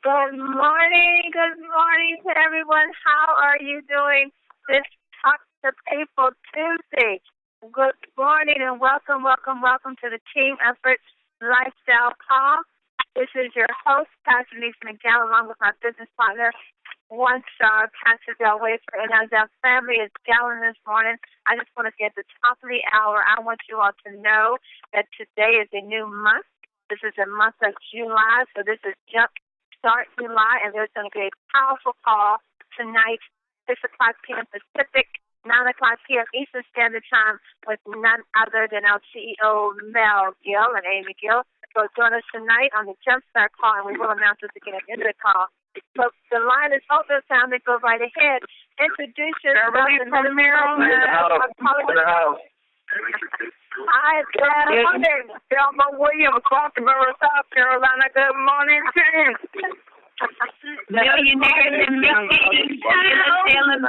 Good morning to everyone. How are you doing this Talk to People Tuesday? Good morning and welcome to the Team Effort Lifestyle Call. This is your host, Pastor Denise McDowell, along with my business partner, one-star Pastor Del Wafer. And as our family is gathering this morning, I just want to say at the top of the hour, I want you all to know that today is a new month. This is the month of July, so this is Start July, and there's going to be a powerful call tonight, 6 o'clock p.m. Pacific, 9 o'clock p.m. Eastern Standard Time with none other than our CEO, Mel Gill and Amy Gill. So join us tonight on the Jumpstart call, and we will announce this again at the end of the call. So the line is open, family. Go right ahead. Introduce yourself. From Maryland. Hi, Thelma Williams, Baltimore, South Carolina. Good morning, James. Millionaire in the Mickey, Salem,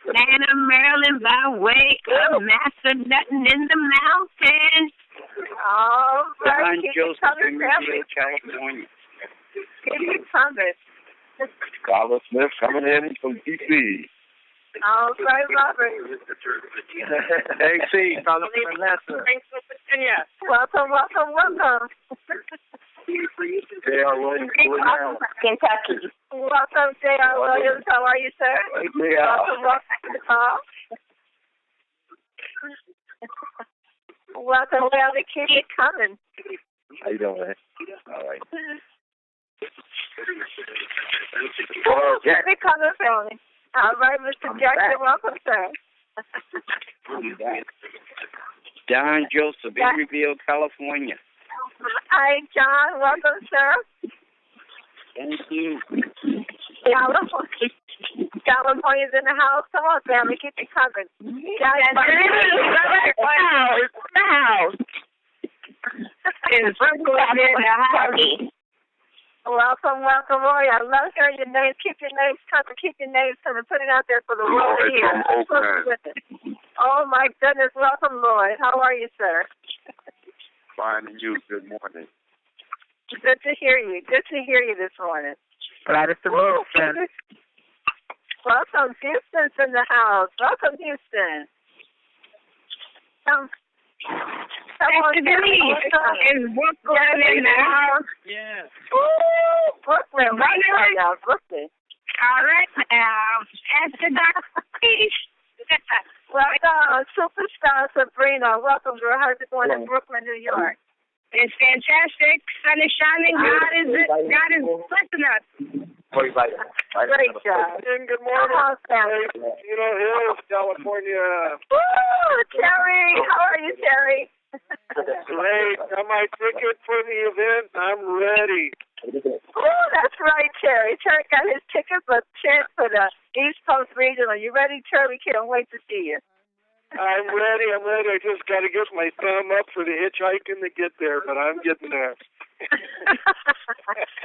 Atlanta, Maryland, by way of Master Nothing in the Mountains. Oh, Don Joseph in California. Keep it coming. Carla Smith coming in from D.C. All right, Robert. AC, Carla from Atlanta. Virginia. Welcome. J.R. Williams, Kentucky. Welcome, J.R. Williams. How are you, sir? Welcome, Welcome, keep it coming. How you doing, man? All right. Keep it coming, family. All right, Mr. Jackson, welcome, sir. Don Joseph, Ingerville, California. Hi, John. Welcome, sir. Thank you. California's in the house. Come on, family. Keep it coming. The house. It's Brooklyn in the house. Welcome. Roy, I love hearing your names. Keep your names coming. Put it out there for the world to hear. Oh, my goodness. Welcome, Lloyd. How are you, sir? Fine, and you. Good morning. Good to hear you. This morning. Glad it's the road, man. Welcome, Houston's in the house. Welcome, Houston. Come on, Is Brooklyn in the house? Yes. Ooh, Brooklyn. Brooklyn. All right. Pastor Welcome, superstar Sabrina. Welcome, girl. How's it going in Brooklyn, New York? It's fantastic. Sun is shining. God is blessing us. Great job. And good morning. Family. Hills, California. Woo, Terry. How are you, Terry? Great. Got my ticket for the event. I'm ready. Oh, that's right, Terry. Terry got his ticket for the East Coast Regional. You ready, Terry? We can't wait to see you. I'm ready. I just got to get my thumb up for the hitchhiking to get there, but I'm getting there.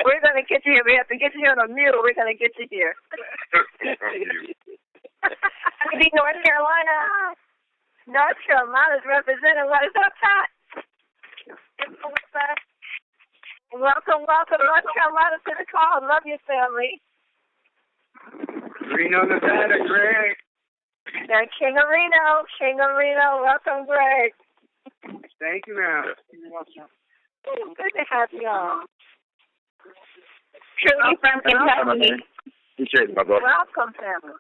We're going to get you here. We have to get you here on a mule. We're going to get you here. North Carolina. North Carolina's representing. What is up, Pat? Welcome, North Carolina to the call. Love your family. Reno, Nevada, Greg. King of Reno. Welcome, Greg. Thank you, ma'am. Good to have you on. Trudy from Kentucky. Appreciate it, my brother. Welcome, family.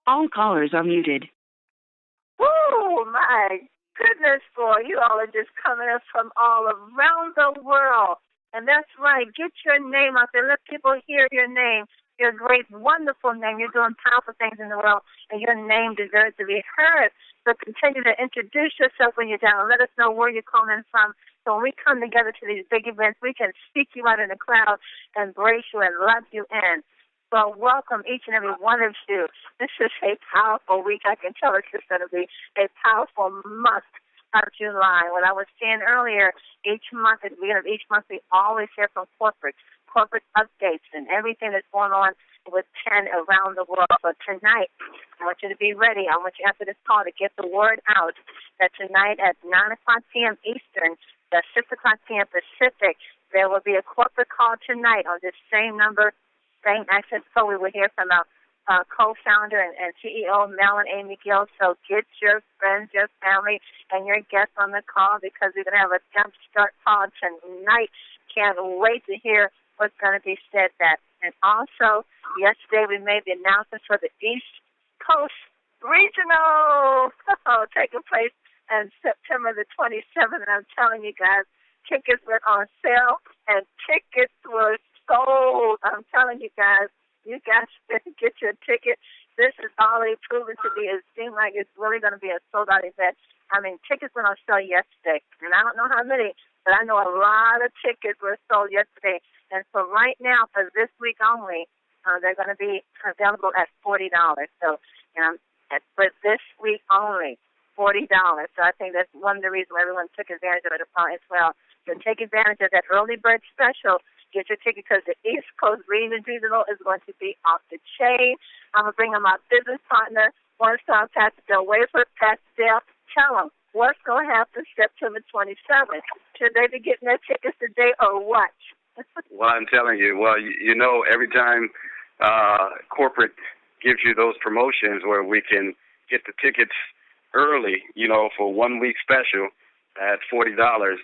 All callers are muted. Oh, my goodness, boy. You all are just coming up from all around the world. And that's right. Get your name out there. Let people hear your name. Your great, wonderful name. You're doing powerful things in the world, and your name deserves to be heard. So continue to introduce yourself when you're down. Let us know where you're calling from. So when we come together to these big events, we can speak you out in the crowd, embrace you, and love you in. So welcome each and every one of you. This is a powerful week. I can tell it's just going to be a powerful month of July. What I was saying earlier, each month, at the beginning of each month, we always hear from corporate updates and everything that's going on with 10 around the world. So tonight, I want you to be ready. I want you after this call to get the word out that tonight at 9 o'clock p.m. Eastern, 6 o'clock p.m. Pacific, There will be a corporate call tonight on this same number, same access code. We will hear from our co-founder and CEO, Mel and Amy Gill. So get your friends, your family, and your guests on the call because we're going to have a jump start call tonight. Can't wait to hear what's going to be said that. And also, yesterday we made the announcement for the East Coast Regional taking place on September the 27th. And I'm telling you guys, tickets were on sale and tickets were sold. I'm telling you guys, you guys better get your ticket. This is already proven to be, it seems like it's really going to be a sold-out event. I mean, tickets went on sale yesterday, and I don't know how many, but I know a lot of tickets were sold yesterday. And so right now, for this week only, they're going to be available at $40. So, for this week only, $40. So I think that's one of the reasons why everyone took advantage of it as well. So take advantage of that early bird special. Get your ticket because the East Coast Regional is going to be off the chain. I'm going to bring in my business partner, one-star Pastor Del Wafer. Pastor Del, tell them what's going to happen September 27th. Should they be getting their tickets today or what? Well, I'm telling you, every time corporate gives you those promotions where we can get the tickets early, for 1 week special at $40,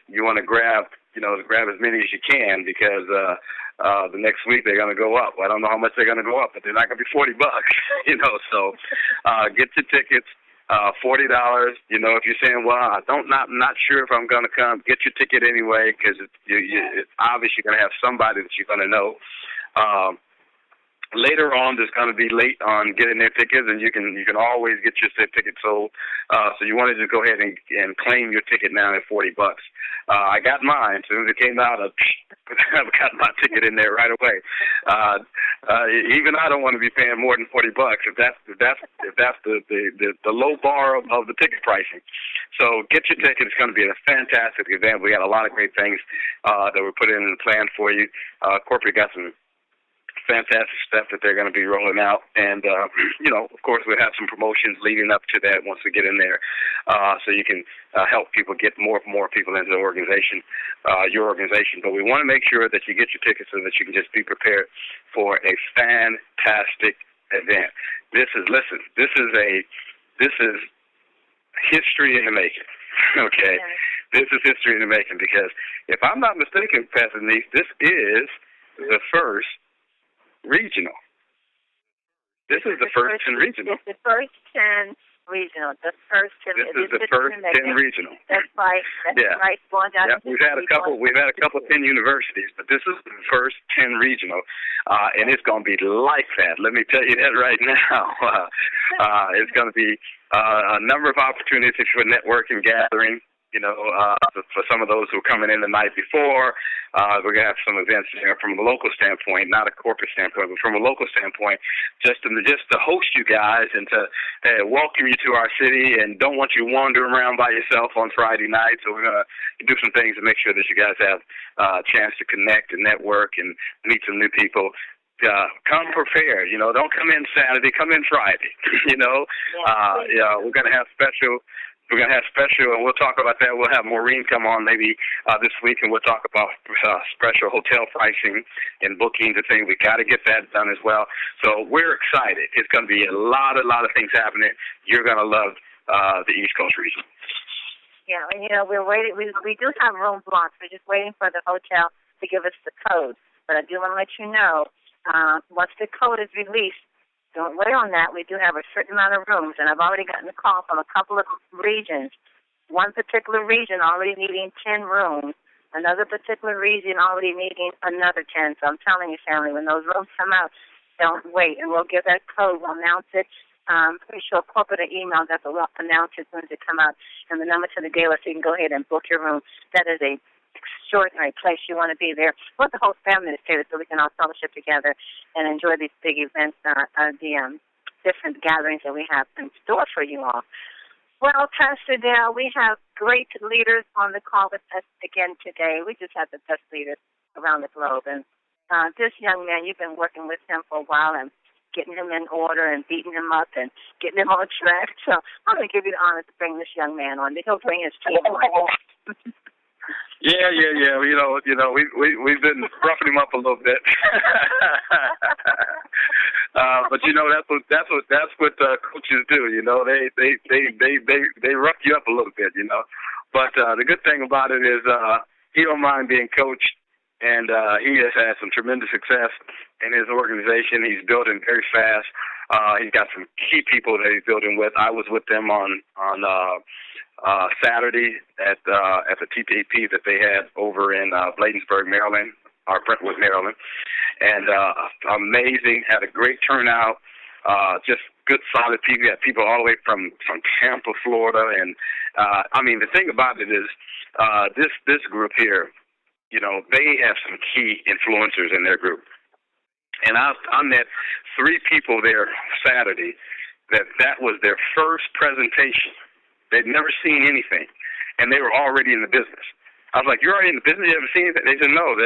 you want to grab as many as you can because the next week they're going to go up. Well, I don't know how much they're going to go up, but they're not going to be $40, So get your tickets, $40. If you're saying, well, I'm not sure if I'm going to come, get your ticket anyway because it's obviously going to have somebody that you're going to know. Later on, there's going to be late on getting their tickets, and you can always get your ticket sold. So you want to just go ahead and claim your ticket now at $40. I got mine. As soon as it came out, I got my ticket in there right away. Even I don't want to be paying more than $40 if that's the low bar of the ticket pricing. So get your ticket. It's going to be a fantastic event. We got a lot of great things that we're putting in the plan for you. Corporate got some fantastic stuff that they're going to be rolling out. And, of course, we'll have some promotions leading up to that once we get in there so you can help people get more people into the organization, your organization. But we want to make sure that you get your tickets so that you can just be prepared for a fantastic event. This is history in the making, okay? Yeah. This is history in the making because if I'm not mistaken, Pastor Denise, this is the first regional. This is the first 10 regional. It's the first 10 regional. The first 10. This is the first 10 regional. That's right. That's right. Going down. Yeah. We've had a couple 10 universities, but this is the first 10 regional, and it's going to be like that. Let me tell you that right now. It's going to be a number of opportunities for networking, gathering. For some of those who are coming in the night before, we're going to have some events there from a local standpoint, not a corporate standpoint, but from a local standpoint, just to host you guys and to welcome you to our city and don't want you wandering around by yourself on Friday night. So we're going to do some things to make sure that you guys have a chance to connect and network and meet some new people. Come prepared, don't come in Saturday, come in Friday, we're going to have special. We're going to have special, and we'll talk about that. We'll have Maureen come on maybe this week, and we'll talk about special hotel pricing and bookings and things. We got to get that done as well. So we're excited. It's going to be a lot of things happening. You're going to love the East Coast region. Yeah, and we're waiting. We do have room blocks. We're just waiting for the hotel to give us the code. But I do want to let you know, once the code is released, don't wait on that. We do have a certain amount of rooms, and I've already gotten a call from a couple of regions. One particular region already needing 10 rooms, another particular region already needing another 10. So I'm telling you, family, when those rooms come out, don't wait, and we'll give that code. We'll announce it. Pretty sure corporate email that will announce it when it come out, and the number to the gala so you can go ahead and book your room. That is a extraordinary place. You want to be there with the whole family to stay so we can all fellowship together and enjoy these big events, the different gatherings that we have in store for you all. Well, Pastor Dale, we have great leaders on the call with us again today. We just have the best leaders around the globe. And this young man, you've been working with him for a while and getting him in order and beating him up and getting him on track. So I'm going to give you the honor to bring this young man on. He'll bring his team on. Yeah. We've been roughing him up a little bit. But that's what coaches do. They rough you up a little bit. But the good thing about it is he don't mind being coached, and he has had some tremendous success in his organization. He's building very fast. He's got some key people that he's building with. I was with them on Saturday at the TPP that they had over in Bladensburg, Maryland, or Brentwood, Maryland, and amazing. Had a great turnout. Just good, solid people. We had people all the way from Tampa, Florida, and the thing about it is this group here, they have some key influencers in their group. And I met 3 people there Saturday that was their first presentation. They'd never seen anything, and they were already in the business. I was like, "You're already in the business? You haven't seen anything?" They said, "No."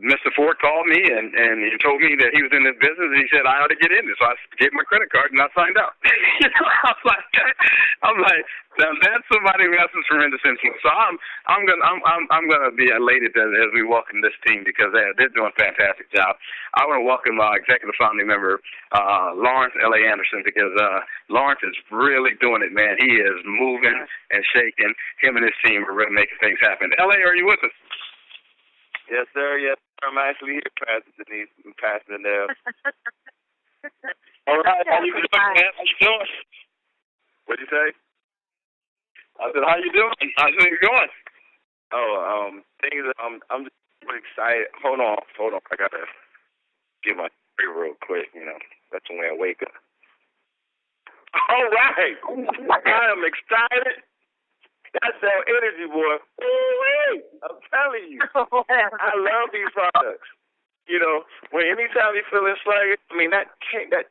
Mr. Ford called me and he told me that he was in this business, and he said I ought to get in it. So I gave him my credit card and I signed up. I'm like, now that's somebody who has some tremendous influence. So I'm gonna be elated as we welcome this team because they're doing a fantastic job. I want to welcome our executive founding member, Lawrence L.A. Anderson, because Lawrence is really doing it, man. He is moving and shaking. Him and his team are really making things happen. L.A., are you with us? Yes, sir. Yes, sir. I'm actually here, Pastor Denise, and Pastor Nell. All right. How you doing, man? How you doing? What'd you say? I said, how you doing? How's things going? Things. I'm just really excited. Hold on. I gotta get my beer real quick. That's the way I wake up. All right. I am excited. That's that energy, boy. Ooh-wee. I'm telling you. I love these products. When anytime you're feeling sluggish, that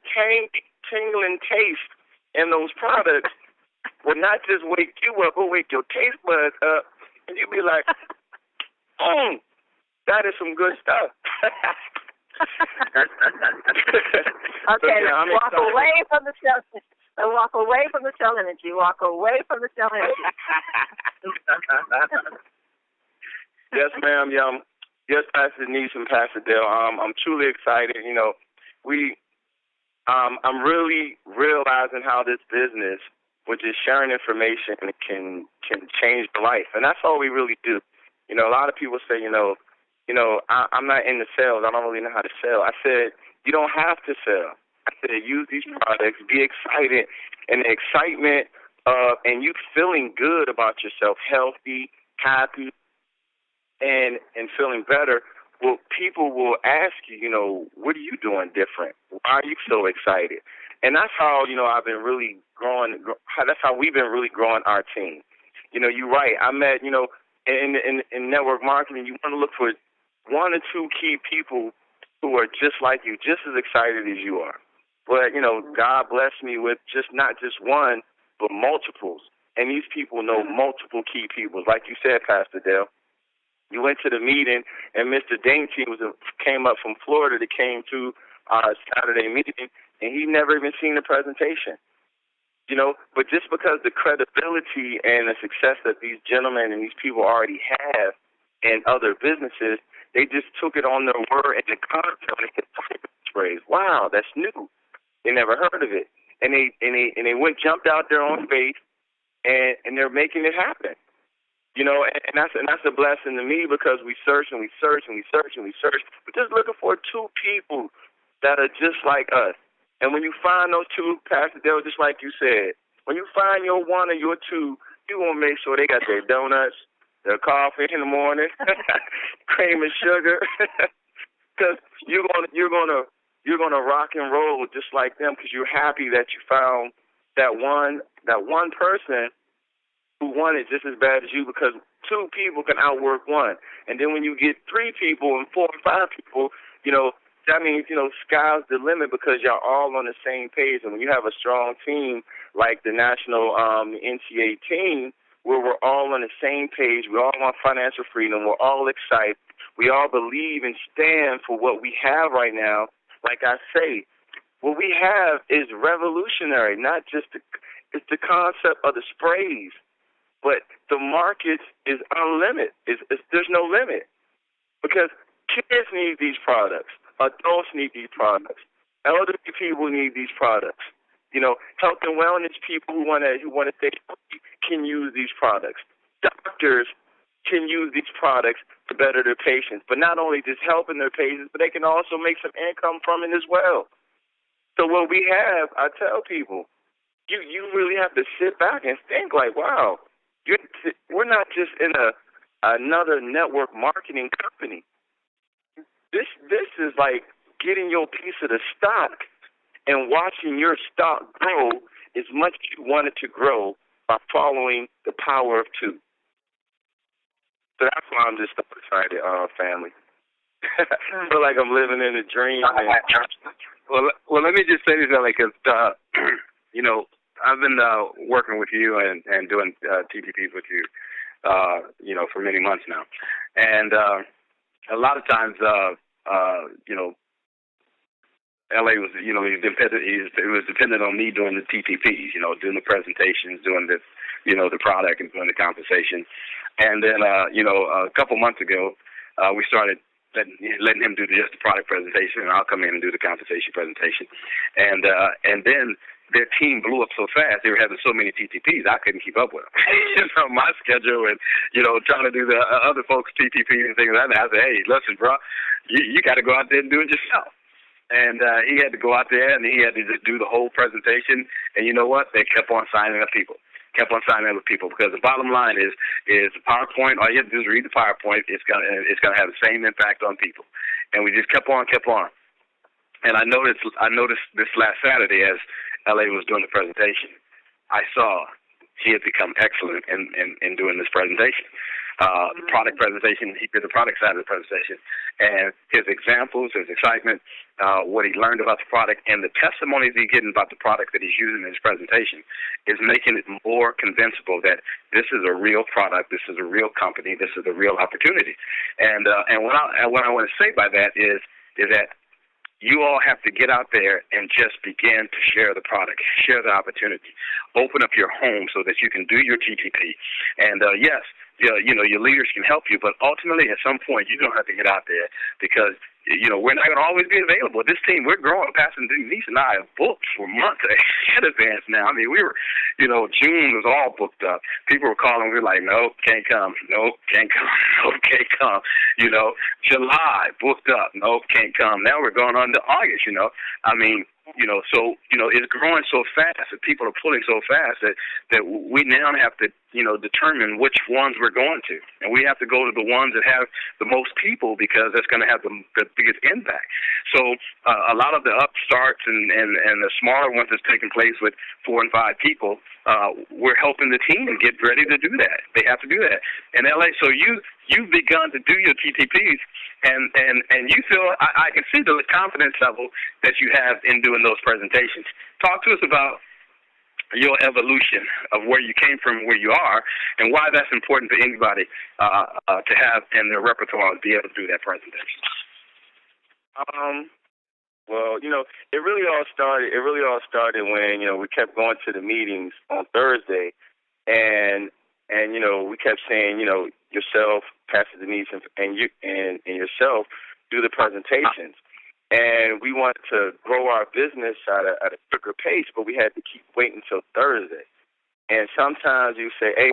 tingling taste in those products will not just wake you up, but wake your taste buds up, and you'll be like, that is some good stuff. Okay, let's walk away from the cell. Walk away from the cell energy. Walk away from the cell energy. Yes, ma'am. Yes, Pastor Denise and Pastor Dale. I'm truly excited. I'm really realizing how this business, which is sharing information, can change your life, and that's all we really do. A lot of people say, I'm not into sales. I don't really know how to sell. I said, you don't have to sell. I said, use these products, be excited, and the excitement and you feeling good about yourself, healthy, happy, and feeling better. Well, people will ask you, what are you doing different? Why are you so excited? And that's how, I've been really growing. That's how we've been really growing our team. You're right. I met, in network marketing, you want to look for 1 or 2 key people who are just like you, just as excited as you are. But, God blessed me with not just one, but multiples. And these people know multiple key people. Like you said, Pastor Dale, you went to the meeting, and Mr. Dainty came up from Florida that came to our Saturday meeting, and he never even seen the presentation. But just because the credibility and the success that these gentlemen and these people already have in other businesses, they just took it on their word and the concept and hit the phrase. Wow, that's new. They never heard of it, and they jumped out there on faith, and they're making it happen. And that's a blessing to me because we search and we search and we search and we search. We're just looking for 2 people that are just like us. And when you find those 2, Pastor Dale, just like you said, when you find your 1 or your 2, you want to make sure they got their donuts, their coffee in the morning, cream and sugar, because you're gonna rock and roll just like them because you're happy that you found that one person who wanted just as bad as you, because 2 people can outwork 1. And then when you get 3 people and 4 or 5 people, that means, sky's the limit because y'all all on the same page. And when you have a strong team like the national NCAA team, where we're all on the same page, we all want financial freedom, we're all excited, we all believe and stand for what we have right now. Like I say, what we have is revolutionary, not just it's the concept of the sprays. But the market is unlimited. There's no limit because kids need these products. Adults need these products. Elderly people need these products. Health and wellness people who want to stay healthy can use these products. Doctors can use these products to better their patients, but not only just helping their patients, but they can also make some income from it as well. So what we have, I tell people, you really have to sit back and think like, wow, we're not just in another network marketing company. This is like getting your piece of the stock and watching your stock grow as much as you want it to grow by following the power of two. So that's why I'm just so excited, family. I feel like I'm living in a dream. Well, let me just say this, Ellie, because, I've been working with you and doing TPPs with you, for many months now. And a lot of times, LA was, he was dependent on me doing the TPPs, doing the presentations, doing the, the product and doing the compensation. And then, a couple months ago, we started letting him do just the product presentation, and I'll come in and do the compensation presentation. And then their team blew up so fast. They were having so many TTPs, I couldn't keep up with them. My schedule and, trying to do the other folks' TTPs and things like that. I said, hey, listen, bro, you got to go out there and do it yourself. And he had to go out there, and he had to just do the whole presentation. And you know what? They kept on signing up people. Because the bottom line is the PowerPoint. All you have to do is read the PowerPoint. It's gonna have the same impact on people. And we just kept on. And I noticed this last Saturday as LA was doing the presentation, I saw he had become excellent in doing this presentation. The product presentation, he did the product side of the presentation, and his examples, his excitement, what he learned about the product, and the testimonies he's getting about the product that he's using in his presentation is making it more convincible that this is a real product, this is a real company, this is a real opportunity. And what I want to say by that is that you all have to get out there and just begin to share the product, share the opportunity, open up your home so that you can do your TTP. And yes, your leaders can help you, but ultimately at some point you're going to have to get out there because, we're not going to always be available. This team, we're growing. Pastor Denise and I have booked for months ahead advance now. I mean, we were, June was all booked up. People were calling. We were like, nope, can't come. Nope, can't come. Nope, can't come. July booked up. Nope, can't come. Now we're going on to August, I mean, so, it's growing so fast that people are pulling so fast that we now have to, determine which ones we're going to. And we have to go to the ones that have the most people because that's going to have the biggest impact. So a lot of the upstarts and the smaller ones that's taking place with 4 and 5 people, we're helping the team get ready to do that. They have to do that. And LA, so you've begun to do your TTPs, and you feel, I can see the confidence level that you have in doing those presentations. Talk to us about your evolution of where you came from, where you are, and why that's important to anybody to have in their repertoire to be able to do that presentation. Well, it really all started when, we kept going to the meetings on Thursday, and we kept saying, yourself, Pastor Denise, and yourself do the presentations. And we wanted to grow our business at a quicker pace, but we had to keep waiting until Thursday. And sometimes you say, hey,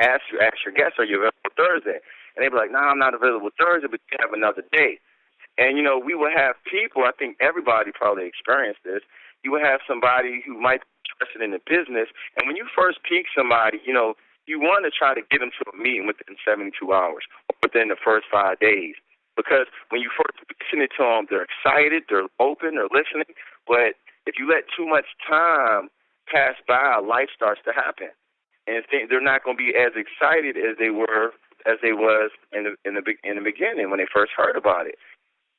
ask your guests, are you available Thursday? And they'd be like, no, I'm not available Thursday, but you have another day. And, we would have people, I think everybody probably experienced this, you would have somebody who might be interested in the business, and when you first pique somebody, you want to try to get them to a meeting within 72 hours, or within the first 5 days. Because when you first listen to them, they're excited, they're open, they're listening. But if you let too much time pass by, life starts to happen, and they're not going to be as excited as they was in the beginning when they first heard about it.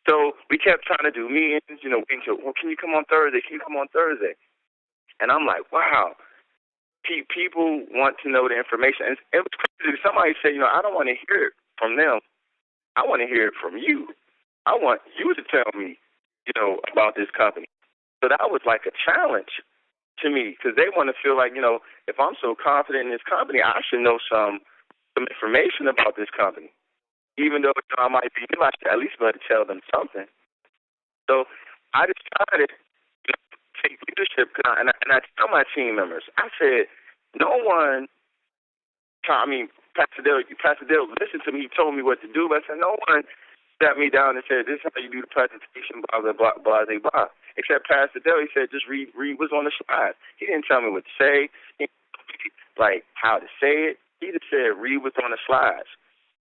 So we kept trying to do meetings, waiting till, well, can you come on Thursday? Can you come on Thursday? And I'm like, wow, people want to know the information. And it was crazy. Somebody said, I don't want to hear it from them. I want to hear it from you. I want you to tell me, about this company. So that was like a challenge. to me because they want to feel like, if I'm so confident in this company, I should know some information about this company. Even though I might be new, I should at least be able to tell them something. So I decided to take leadership, and I tell my team members, I said, no one, Pastor Dale listened to me, he told me what to do, but I said, no one sat me down and said, this is how you do the presentation, blah, blah, blah, blah, blah, blah. Except Pastor Dale, he said, just read what's on the slide. He didn't tell me what to say, like how to say it. He just said, read what's on the slides.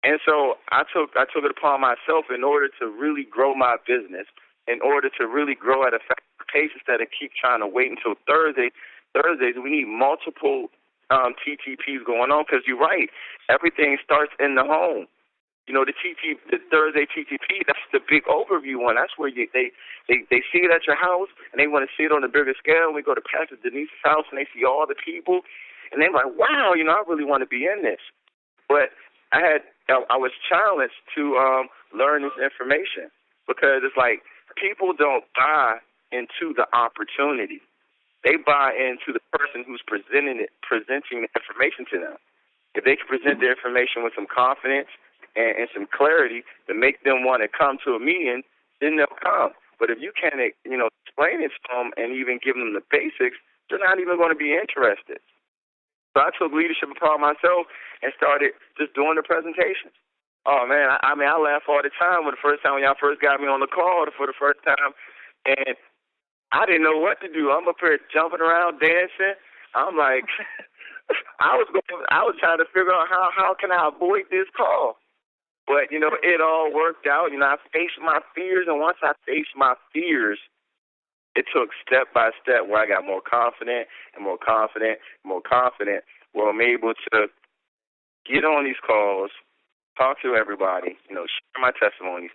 And so I took it upon myself in order to really grow my business, in order to really grow at a fast pace instead of keep trying to wait until Thursdays, we need multiple TTPs going on because you're right. Everything starts in the home. The Thursday TTP, that's the big overview one. That's where they see it at your house, and they want to see it on a bigger scale. We go to Pastor Denise's house, and they see all the people, and they're like, wow, I really want to be in this. But I was challenged to learn this information because it's like people don't buy into the opportunity. They buy into the person who's presenting the information to them. If they can present the information with some confidence and some clarity to make them want to come to a meeting, then they'll come. But if you can't, explain it to them and even give them the basics, they're not even going to be interested. So I took leadership upon myself and started just doing the presentations. Oh, man, I laugh all the time when y'all first got me on the call for the first time, and I didn't know what to do. I'm up here jumping around, dancing. I'm like, I was trying to figure out how can I avoid this call. But, it all worked out. I faced my fears, and once I faced my fears, it took step by step where I got more confident and more confident and more confident, where I'm able to get on these calls, talk to everybody, share my testimonies,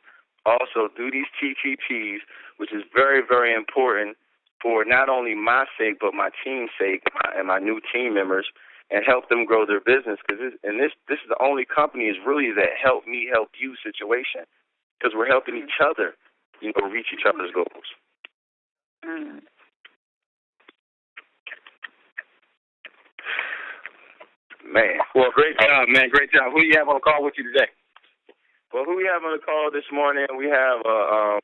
also do these TTPs, which is very, very important for not only my sake but my team's sake and my new team members, and help them grow their business. Because this is the only company is really that help me help you situation, because we're helping each other, reach each other's goals. Man. Well, great job, man. Great job. Who do you have on the call with you today? Well, who we have on the call this morning? We have a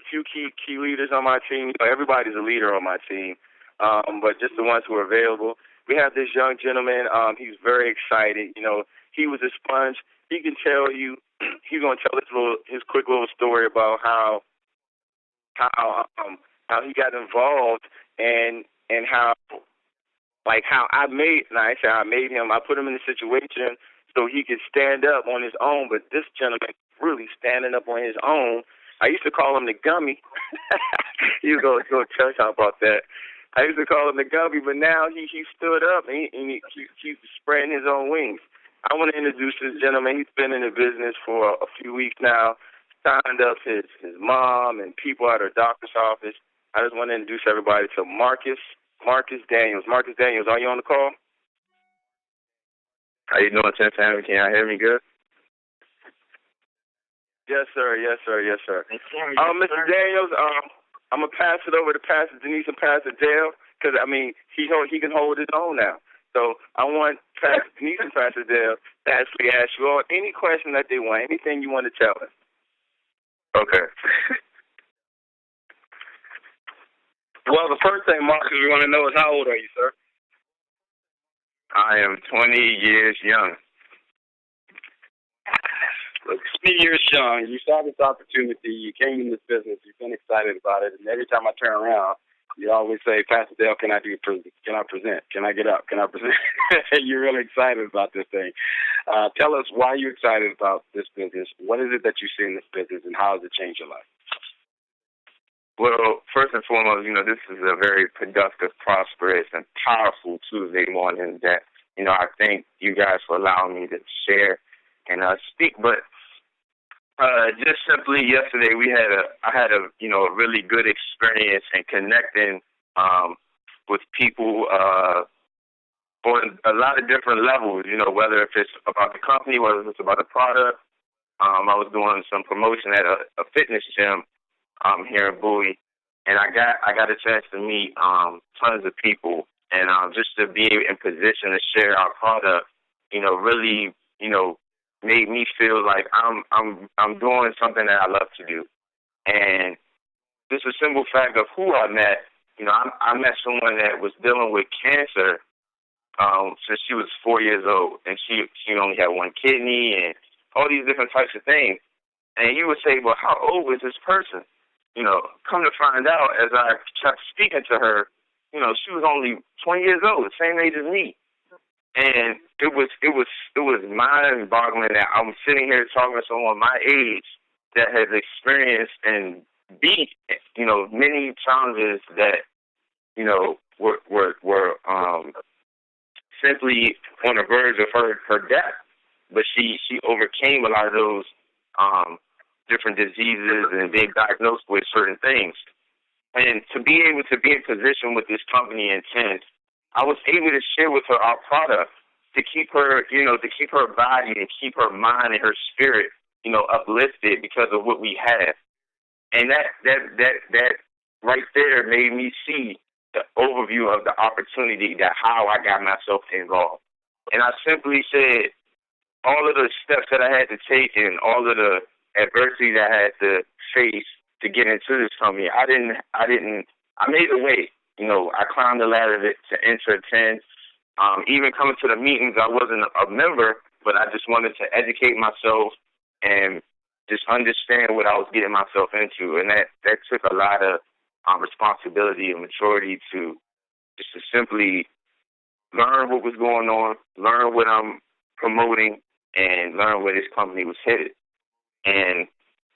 few key leaders on my team. Everybody's a leader on my team, but just the ones who are available. We have this young gentleman. He's very excited. He was a sponge. He can tell you. He's going to tell his quick little story about how he got involved and how I made. And I said I made him. I put him in a situation so he could stand up on his own. But this gentleman really standing up on his own. I used to call him the gummy. He was going to tell you about that. I used to call him the gummy, but now he stood up and he's spreading his own wings. I want to introduce this gentleman. He's been in the business for a few weeks now. Signed up his mom and people at her doctor's office. I just want to introduce everybody to Marcus Daniels. Marcus Daniels, are you on the call? How you doing, Tim? Can y'all hear me good? Yes, sir. Yes, sir. Yes, sir. Mr. Daniels, I'm going to pass it over to Pastor Denise and Pastor Dale because, he can hold his own now. So I want Pastor Denise and Pastor Dale to actually ask you all any question that they want, anything you want to tell us. Okay. Well, the first thing, Marcus, we want to know is how old are you, sir? I am 20 years young. 20 years young. You saw this opportunity. You came in this business. You've been excited about it. And every time I turn around, you always say, Pastor Dale, can I present? Can I get up? Can I present? You're really excited about this thing. Tell us why you're excited about this business. What is it that you see in this business, and how has it changed your life? Well, first and foremost, this is a very productive, prosperous, and powerful Tuesday morning that, I thank you guys for allowing me to share and speak. But just simply yesterday, I had a really good experience in connecting with people on a lot of different levels, whether if it's about the company, whether it's about the product. I was doing some promotion at a fitness gym here in Bowie, and I got a chance to meet tons of people, and just to be in position to share our product, really, made me feel like I'm doing something that I love to do. And just a simple fact of who I met, I met someone that was dealing with cancer since she was 4 years old, and she only had one kidney and all these different types of things. And you would say, well, how old was this person? Come to find out, as I kept speaking to her, she was only 20 years old, the same age as me. And it was mind-boggling that I'm sitting here talking to someone my age that has experienced and beat, many challenges that, were simply on the verge of her death. But she overcame a lot of those different diseases and being diagnosed with certain things. And to be able to be in position with this company Intent, I was able to share with her our product to keep her, to keep her body and keep her mind and her spirit, uplifted because of what we have. And that right there made me see the overview of the opportunity, that how I got myself involved. And I simply said, all of the steps that I had to take and all of the adversity that I had to face to get into this company, I made a way. I climbed the ladder to enter 10. Even coming to the meetings, I wasn't a member, but I just wanted to educate myself and just understand what I was getting myself into. And that took a lot of responsibility and maturity to simply learn what was going on, learn what I'm promoting, and learn where this company was headed. And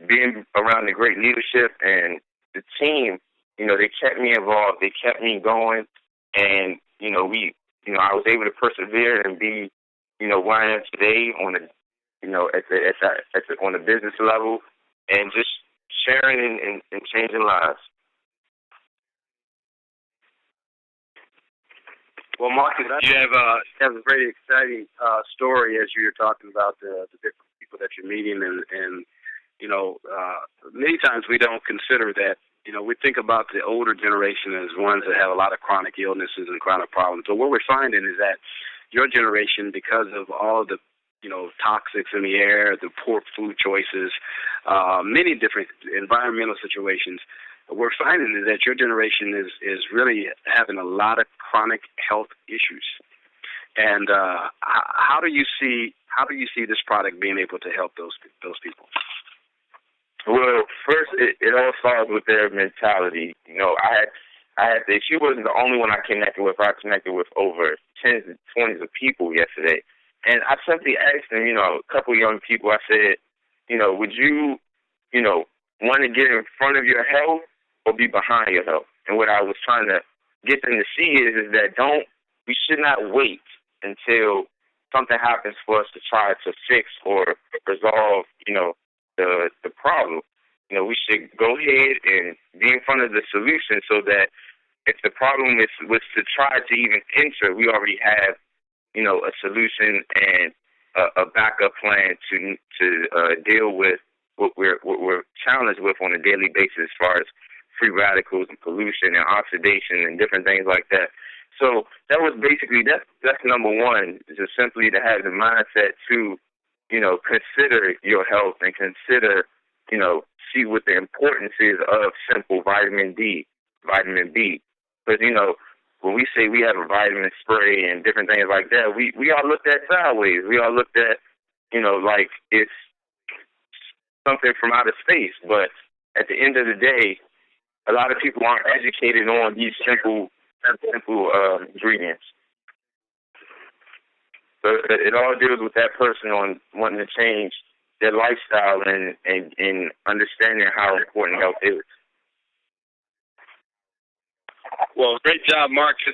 being around the great leadership and the team, they kept me involved, they kept me going, and I was able to persevere and be, where I am today on on the business level, and just sharing and changing lives. Well, Marcus, you have a very exciting story as you were talking about the different people that you're meeting, and many times we don't consider that. We think about the older generation as ones that have a lot of chronic illnesses and chronic problems. But what we're finding is that your generation, because of all the toxics in the air, the poor food choices, many different environmental situations, we're finding is that your generation is really having a lot of chronic health issues. And how do you see this product being able to help those people? Well, first, it all starts with their mentality. I had she wasn't the only one I connected with. I connected with over 10s and 20s of people yesterday. And I simply asked them, a couple young people, I said, would you, want to get in front of your health or be behind your health? And what I was trying to get them to see is that we should not wait until something happens for us to try to fix or resolve, the problem. We should go ahead and be in front of the solution, so that if the problem was to try to even enter, we already have, a solution and a backup plan to deal with what we're challenged with on a daily basis, as far as free radicals and pollution and oxidation and different things like that. So that was basically that's number one, just simply to have the mindset to, consider your health and consider, see what the importance is of simple vitamin D, vitamin B. Because, when we say we have a vitamin spray and different things like that, we all looked at sideways. We all looked at, like it's something from outer space. But at the end of the day, a lot of people aren't educated on these simple ingredients. So it all deals with that person on wanting to change their lifestyle and understanding how important health is. Well, great job, Marcus.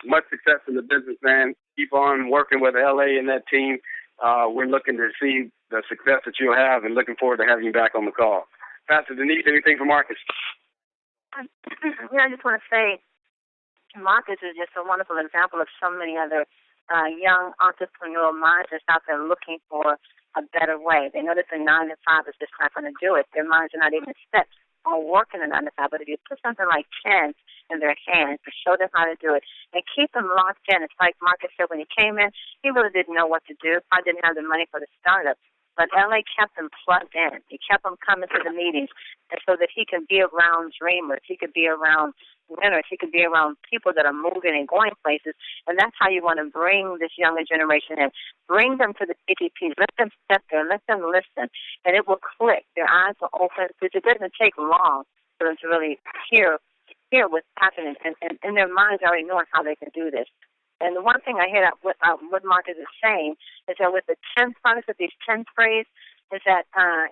Much success in the business, man. Keep on working with LA and that team. We're looking to see the success that you'll have and looking forward to having you back on the call. Pastor Denise, anything for Marcus? I just want to say Marcus is just a wonderful example of so many other young entrepreneurial minds that's out there looking for a better way. They know that the 9 to 5 is just not going to do it. Their minds are not even set are working a 9 to 5, but if you put something like 10 in their hands to show them how to do it and keep them locked in, it's like Marcus said when he came in, he really didn't know what to do. I didn't have the money for the startup. But LA kept him plugged in. He kept him coming to the meetings, and so that he could be around dreamers, he could be around winners, he could be around people that are moving and going places. And that's how you want to bring this younger generation in. Bring them to the PTPs. Let them sit there. Let them listen, and it will click. Their eyes will open, because it doesn't take long for them to really hear what's happening, and in their minds already knowing how they can do this. And the one thing I hear that what Marcus is saying is that with the 10 products, with these 10 sprays, is that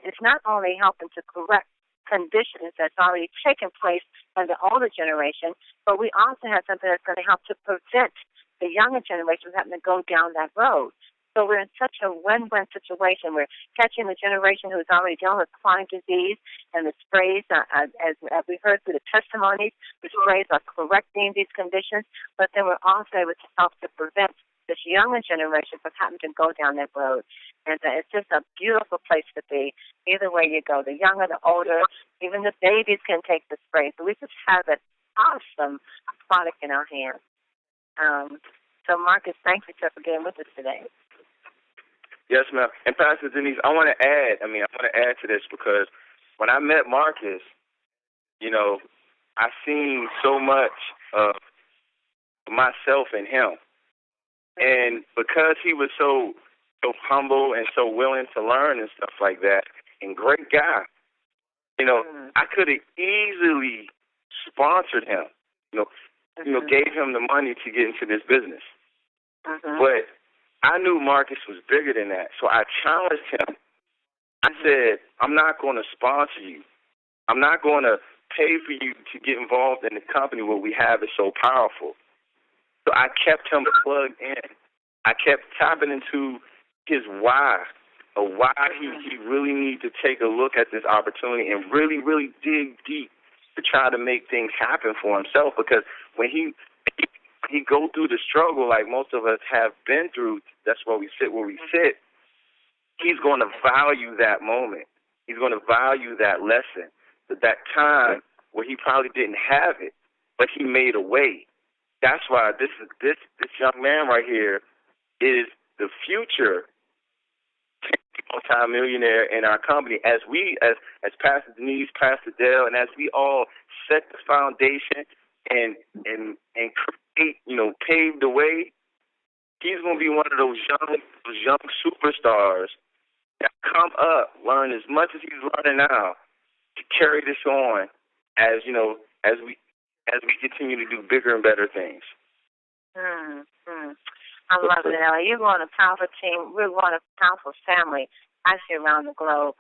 it's not only helping to correct conditions that's already taken place in the older generation, but we also have something that's going to help to prevent the younger generation from having to go down that road. So we're in such a win-win situation. We're catching the generation who's already dealing with chronic disease, and the sprays, as we heard through the testimonies, the sprays are correcting these conditions, but then we're also able to help to prevent this younger generation from having to go down that road. And it's just a beautiful place to be. Either way you go, the younger, the older, even the babies can take the spray. So we just have an awesome product in our hands. So, Marcus, thank you for being with us today. Yes, ma'am. And Pastor Denise, I want to add to this, because when I met Marcus, I seen so much of myself in him. And because he was so humble and so willing to learn and stuff like that, and great guy, I could have easily sponsored him, gave him the money to get into this business. But I knew Marcus was bigger than that, so I challenged him. I said, I'm not going to sponsor you. I'm not going to pay for you to get involved in the company. What we have is so powerful. So I kept him plugged in. I kept tapping into his why, or why he really needs to take a look at this opportunity and really, really dig deep to try to make things happen for himself. Because when he go through the struggle like most of us have been through, that's why we sit where we sit, he's going to value that moment. He's going to value that lesson, that time where he probably didn't have it, but he made a way. That's why this young man right here is the future multi-millionaire in our company. As we, as Pastor Denise, Pastor Dale, and as we all set the foundation and create, pave the way, he's going to be one of those young superstars that come up, learn as much as he's learning now, to carry this on as we continue to do bigger and better things. I love it, Ellie. You're on a powerful team. We're on a powerful family, actually around the globe.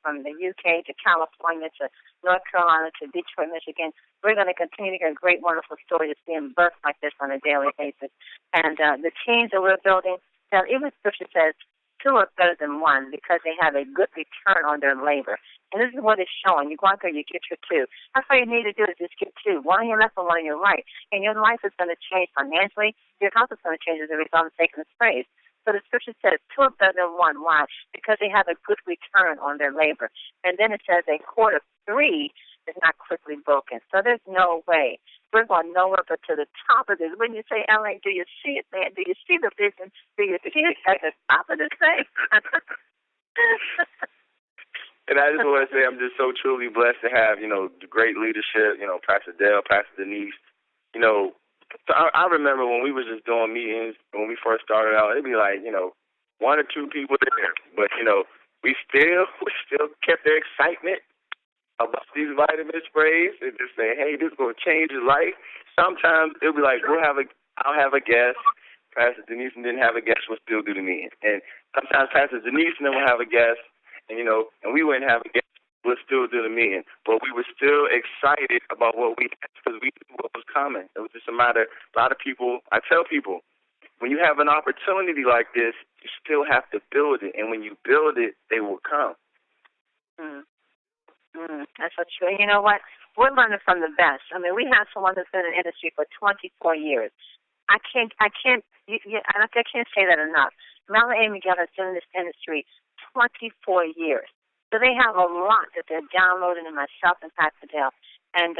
From the UK to California to North Carolina to Detroit, Michigan. We're going to continue to hear great, wonderful stories being birthed like this on a daily basis. And the teams that we're building, even Scripture says, 2 are better than 1 because they have a good return on their labor. And this is what it's showing. You go out there, you get your 2. That's all you need to do is just get 2. 1 on your left and 1 on your right. And your life is going to change financially. Your health is going to change as a result of taking this praise. So the Scripture says 2 are better than 1. Why? Because they have a good return on their labor. And then it says a cord of 3 is not quickly broken. So there's no way. We're going nowhere but to the top of this. When you say, Ellen, do you see it, man? Do you see the vision? Do you see it at the top of this thing? And I just want to say I'm just so truly blessed to have, the great leadership, Pastor Dale, Pastor Denise. So I remember when we were just doing meetings, when we first started out, it'd be like, 1 or 2 people there. But, we still kept their excitement about these vitamin sprays and just say, hey, this is going to change your life. Sometimes it'll be like, I'll have a guest. Pastor Denise didn't have a guest, we'll still do the meeting. And sometimes Pastor Denise and then will have a guest, and we wouldn't have a guest, we'll still do the meeting. But we were still excited about what we had because we knew what was coming. It was just a matter, a lot of people, I tell people, when you have an opportunity like this, you still have to build it. And when you build it, they will come. That's so true. You know what? We're learning from the best. I mean, we have someone who's been in the industry for 24 years. I can't say that enough. Melanie A. Miguel has been in this industry 24 years. So they have a lot that they're downloading in myself and Pastor Dale. And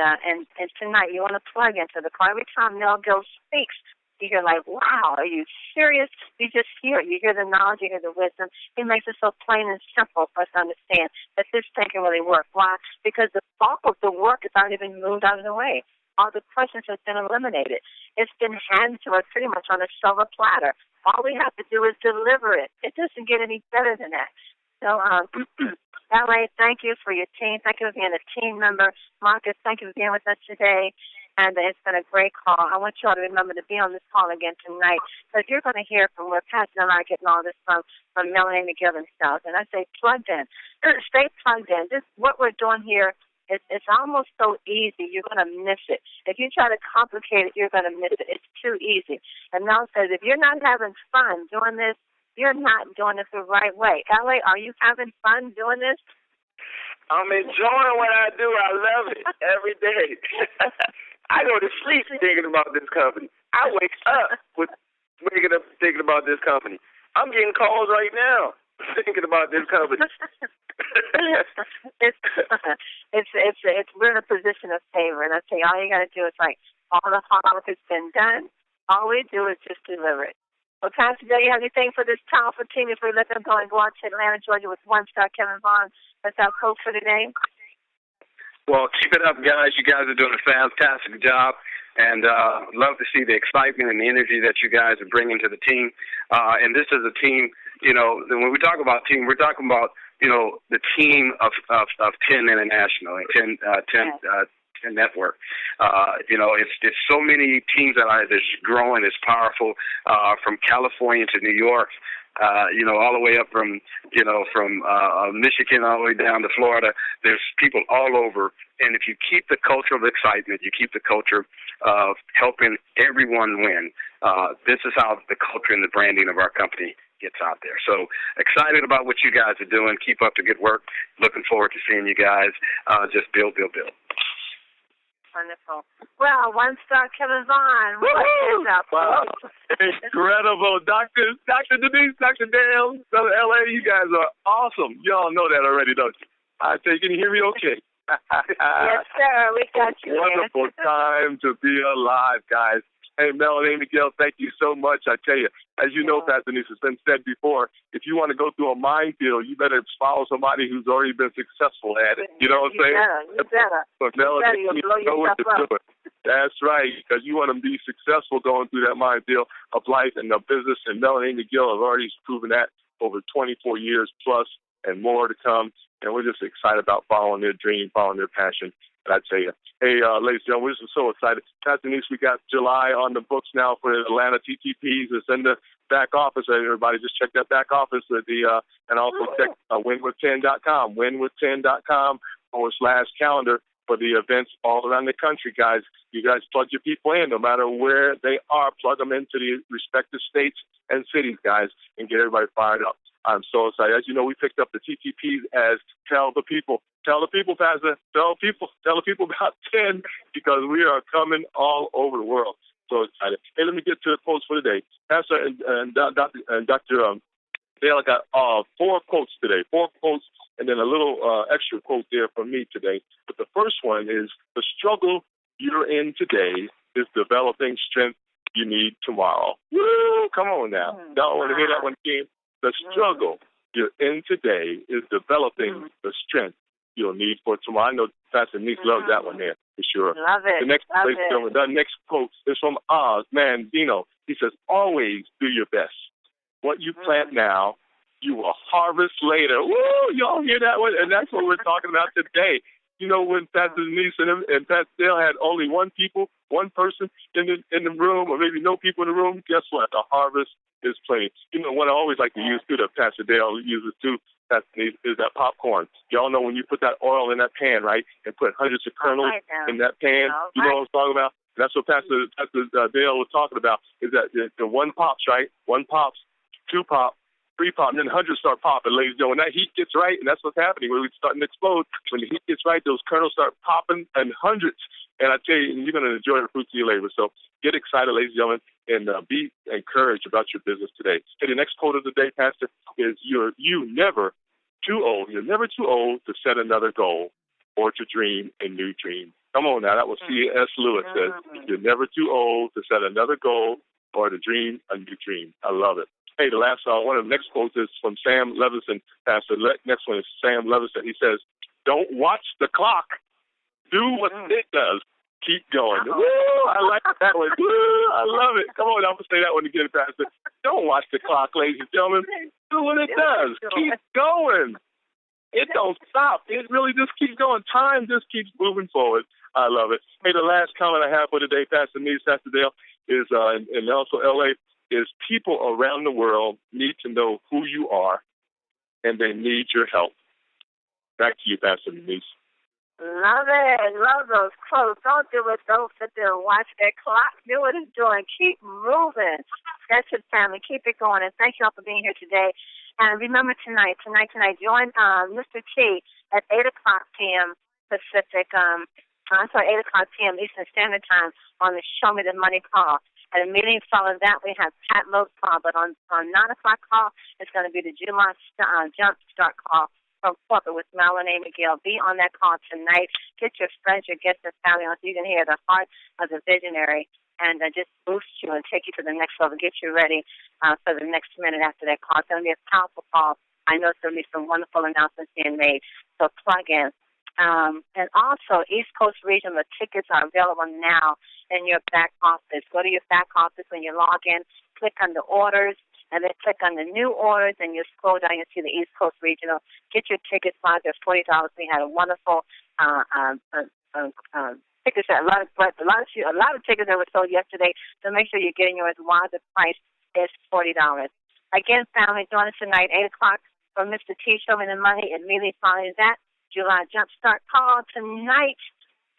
tonight you want to plug into the call. Every time Mel Gill speaks, you're like, wow, are you serious? You just hear it. You hear the knowledge, you hear the wisdom. He makes it so plain and simple for us to understand that this thing can really work. Why? Because the bulk of the work has already been moved out of the way. All the questions have been eliminated. It's been handed to us pretty much on a silver platter. All we have to do is deliver it. It doesn't get any better than that. So, L.A., thank you for your team. Thank you for being a team member. Marcus, thank you for being with us today. And it's been a great call. I want you all to remember to be on this call again tonight, because you're going to hear from where Pastor and I are getting all this from Melanie McGill themselves. And I say plugged in. Stay plugged in. What we're doing here, it's almost so easy, you're going to miss it. If you try to complicate it, you're going to miss it. It's too easy. And Mel says, if you're not having fun doing this, you're not doing it the right way. L.A., are you having fun doing this? I'm enjoying what I do. I love it every day. I go to sleep thinking about this company. I wake up waking up thinking about this company. I'm getting calls right now thinking about this company. We're in a position of favor, and I say all you got to do is all the hard work has been done. All we do is just deliver it. Well, Pastor, do you have anything for this powerful team before we let them go and go out to Atlanta, Georgia with one-star Kevin Vaughn? That's our coach for today. Well, keep it up, guys. You guys are doing a fantastic job, and love to see the excitement and the energy that you guys are bringing to the team. And this is a team, when we talk about team, we're talking about, the team of 10 International and 10 Network. It's so many teams that are just growing. It's powerful, from California to New York. All the way up from Michigan all the way down to Florida. There's people all over. And if you keep the culture of excitement, you keep the culture of helping everyone win, this is how the culture and the branding of our company gets out there. So excited about what you guys are doing. Keep up the good work. Looking forward to seeing you guys just build. Wonderful. Well, one-star Kevin Vaughn. What is up? Wow. Incredible. Dr. Denise, Dr. Dale, Southern L.A., you guys are awesome. You all know that already, don't you? I say, can you hear me okay? Yes, sir. We got you. Wonderful time to be alive, guys. Hey, Melanie Miguel, thank you so much. I tell you, as you know, Pastor Denise, has been said before, if you want to go through a minefield, you better follow somebody who's already been successful at it. You know what I'm saying? You better. But Melanie, you know what to do. That's right, because you want to be successful going through that minefield of life and the business. And Melanie McGill has already proven that over 24 years plus and more to come. And we're just excited about following their dream, following their passion. And I tell you, hey, ladies and gentlemen, we're just so excited. Pastor Denise, we got July on the books now for Atlanta TTPs. It's in the back office. Everybody just check that back office with and also check winwith10.com, winwith10.com/calendar for the events all around the country, guys. You guys plug your people in, no matter where they are. Plug them into the respective states and cities, guys, and get everybody fired up. I'm so excited. As you know, we picked up the TTPs as Tell the People. Tell the people, Pastor. Tell the people about 10, because we are coming all over the world. So excited. Hey, let me get to the quotes for today. Pastor and Dr. Dale got 4 quotes today. 4 quotes and then a little extra quote there from me today. But the first one is, the struggle you're in today is developing strength you need tomorrow. Woo! Come on now. Y'all want to hear that one again? The struggle you're in today is developing the strength you'll need for tomorrow. I know Pastor Denise loves that one there, for sure. Love it. The next quote is from Oz Mandino. He says, always do your best. What you plant now, you will harvest later. Woo! Y'all hear that one? And that's what we're talking about today. You know, when Pastor Denise and Pastor Dale had only one person in the room, or maybe no people in the room, guess what? The harvest is plenty. You know, what I always like to use too, that Pastor Dale uses too, Pastor Denise, is that popcorn. Y'all know when you put that oil in that pan, right, and put hundreds of kernels in that pan, you know what I'm talking about? That's what Pastor Dale was talking about, is that the one pops, right? One pops, 2 pop, 3 pop, and then hundreds start popping, ladies and gentlemen. When that heat gets right, and that's what's happening, when it's starting to explode, when the heat gets right, those kernels start popping in hundreds. And I tell you, you're going to enjoy the fruits of your labor. So get excited, ladies and gentlemen, and be encouraged about your business today. And the next quote of the day, Pastor, is you never too old. You're never too old to set another goal or to dream a new dream. Come on now, that was C.S. Lewis says. You're never too old to set another goal or to dream a new dream. I love it. Hey, the last one of the next quotes is from Sam Levinson, Pastor. Next one is Sam Levinson. He says, "Don't watch the clock. Do what it does. Keep going." Woo, I like that one. Woo, I love it. Come on, I'm going to say that one again, Pastor. Don't watch the clock, ladies and gentlemen. Do what it does. Keep going. It don't stop. It really just keeps going. Time just keeps moving forward. I love it. Hey, the last comment I have for today, Pastor Needs, Pastor Dale, is, and also L.A., is people around the world need to know who you are, and they need your help. Back to you, Pastor Denise. Love it. Love those quotes. Don't do it. Don't sit there and watch that clock. Do what it's doing. Keep moving. That's it, family. Keep it going. And thank you all for being here today. And remember tonight, join Mr. T at 8 o'clock p.m. Pacific. 8 o'clock p.m. Eastern Standard Time on the Show Me the Money call. And immediately following that, we have Pat Lowe's call. But on 9 o'clock call, it's going to be the July Jump Start call from corporate with Melanie McGill. Be on that call tonight. Get your friends, your guests, and family on so you can hear the heart of the visionary and just boost you and take you to the next level, get you ready for the next minute after that call. It's going to be a powerful call. I know there'll be some wonderful announcements being made, so plug in. And also, East Coast Region, the tickets are available now in your back office. Go to your back office when you log in, click on the orders, and then click on the new orders, and you scroll down, you'll see the East Coast Regional. Get your tickets live. They're $40. We had a wonderful tickets. A lot of tickets that were sold yesterday. So make sure you're getting yours while the price is $40. Again, family, join us tonight, 8 o'clock for Mr. T. Show Me the Money. Immediately following that, July Jumpstart call tonight.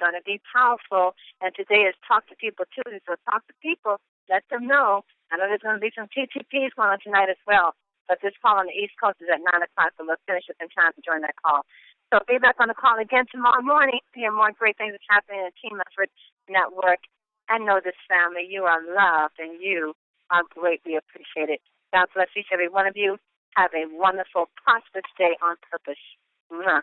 Going to be powerful. And today is Talk to People Tuesday. So talk to people. Let them know. I know there's going to be some TTPs going on tonight as well. But this call on the East Coast is at 9 o'clock, so let's finish it in time to join that call. So be back on the call again tomorrow morning to hear more great things that's happening in the Team Effort Network. And know this, family, you are loved and you are greatly appreciated. God bless each and every one of you. Have a wonderful, prosperous day on purpose. Mwah.